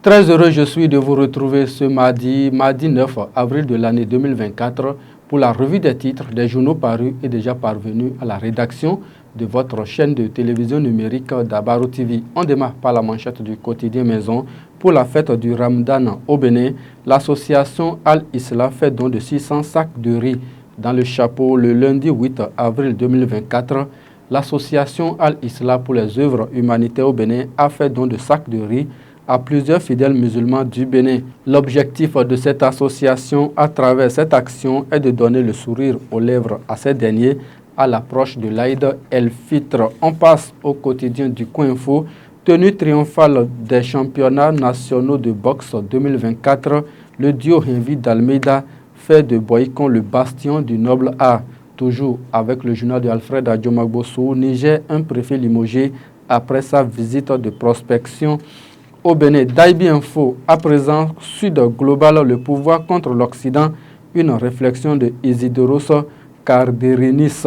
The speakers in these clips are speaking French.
Très heureux je suis de vous retrouver ce mardi 9 avril de l'année 2024 pour la revue des titres des journaux parus et déjà parvenus à la rédaction de votre chaîne de télévision numérique Dabarou TV. On démarre par la manchette du quotidien Maison. Pour la fête du Ramadan au Bénin, l'association Al-Isla fait don de 600 sacs de riz. Dans le chapeau, le lundi 8 avril 2024, l'association Al-Isla pour les œuvres humanitaires au Bénin a fait don de sacs de riz à plusieurs fidèles musulmans du Bénin. L'objectif de cette association à travers cette action est de donner le sourire aux lèvres à ces derniers à l'approche de l'Aïd el-Fitr. On passe au quotidien du Coin Info. Tenue triomphale des championnats nationaux de boxe 2024, le duo Henvi d'Almeida fait de Boycon le bastion du noble art. Toujours avec le journal de Alfred Adjomagboso, Niger, un préfet limogé après sa visite de prospection au Bénin. Daibi Info, à présent, Sud Global, le pouvoir contre l'Occident, une réflexion de Isidoros Carderinis.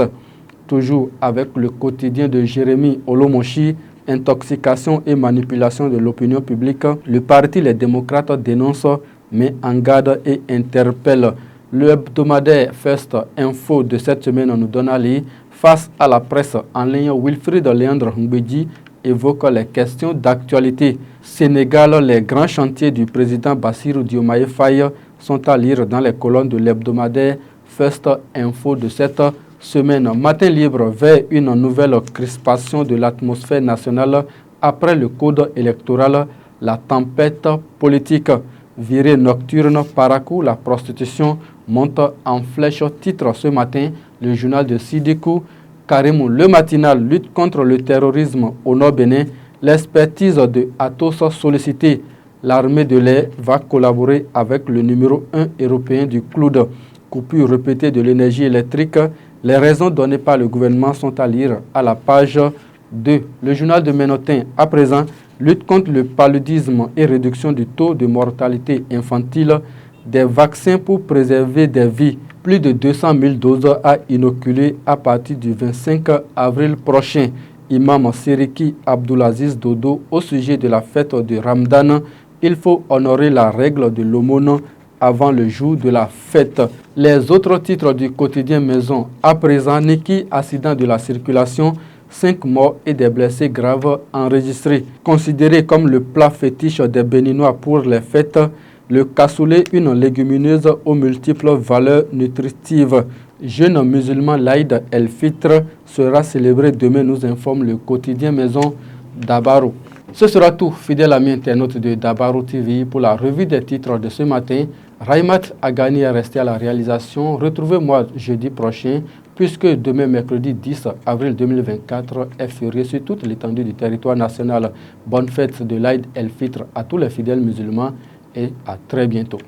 Toujours avec le quotidien de Jérémy Olomoshi, intoxication et manipulation de l'opinion publique, le parti Les Démocrates dénonce, met en garde et interpelle. Le hebdomadaire First Info de cette semaine nous donne à lire face à la presse en ligne. Wilfried Léandre Mbedji évoque les questions d'actualité. Sénégal, les grands chantiers du président Bassirou Diomaye Faye sont à lire dans les colonnes de l'hebdomadaire First Info de cette semaine. Matin libre vers une nouvelle crispation de l'atmosphère nationale après le code électoral, la tempête politique. Virée nocturne, Parakou, la prostitution monte en flèche. Titre ce matin, le journal de Sidikou. Karimou, le matinal, lutte contre le terrorisme au Nord-Bénin. L'expertise de Atos sollicitée. L'armée de l'air va collaborer avec le numéro 1 européen du CLOUD. Coupure répétée de l'énergie électrique. Les raisons données par le gouvernement sont à lire à la page 2. Le journal de Ménotin, à présent, lutte contre le paludisme et réduction du taux de mortalité infantile. Des vaccins pour préserver des vies. Plus de 200 000 doses à inoculer à partir du 25 avril prochain. Imam Seriki Abdulaziz Dodo au sujet de la fête de Ramadan. Il faut honorer la règle de l'aumône avant le jour de la fête. Les autres titres du quotidien Maison. À présent, Niki, accident de la circulation, 5 morts et des blessés graves enregistrés. Considéré comme le plat fétiche des Béninois pour les fêtes, le cassoulet, une légumineuse aux multiples valeurs nutritives. Jeune musulman l'Aïd el-Fitr sera célébré demain, nous informe le quotidien Maison Dabarou. Ce sera tout, fidèle ami internaute de Dabarou TV, pour la revue des titres de ce matin. Raimat Agani est resté à la réalisation. Retrouvez-moi jeudi prochain, puisque demain, mercredi 10 avril 2024, est férié sur toute l'étendue du territoire national. Bonne fête de l'Aïd el-Fitr à tous les fidèles musulmans et à très bientôt.